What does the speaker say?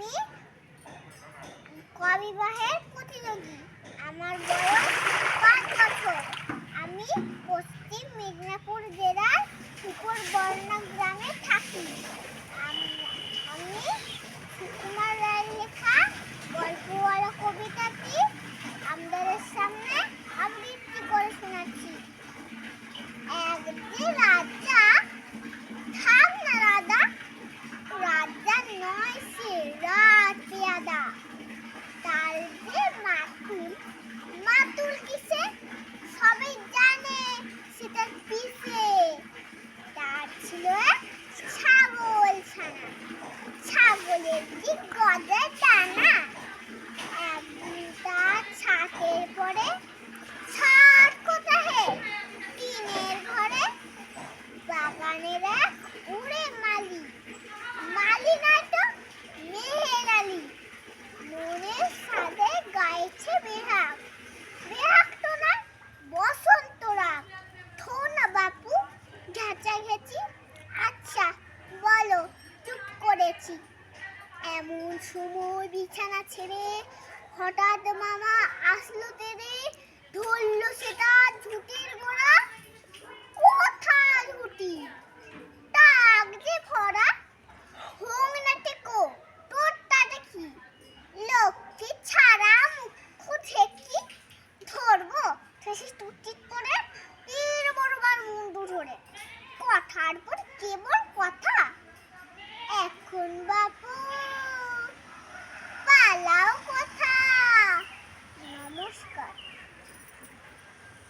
আমি কবিবাহের প্রতিযোগী। আমার বয়স 5 বছর। আমি পশ্চিম মেদিনীপুর জেলার শুকরবর্ণা গ্রামে থাকি। আমি সুকুমার রায়ের লেখা গল্পওয়ালা কবিতাটি আপনাদের সামনে আবৃত্তি করে শোনাচ্ছি। এক যে রাজা, থাম না রাজা, রাজা নয় সে রাজ পেয়াদা। তার যে মাতুল, মাতুল কিসে সবাই জানে সেটা কিসে। তার ছিল এক ছাগল ছানা, ছাগলের কি গজার টানা। একদিন তার ছাতের পরে, ছাদ কোথাহে টিনের ঘরে, বাগানের এক উড়ে মালি, মালি নয় তো মেহের আলি। মনের সাথে গাইছে বেহাগ, বেহাগ তো নয় বসন্ত রাগ। থো না বাপু ঘেঁচাঘেঁচি, আচ্ছা বলো চুপ করেছি। এমন সময় বিছানা ছেড়ে হঠাৎ মামা আসলো তেরে, ধরলো সেটা ঝুঁটির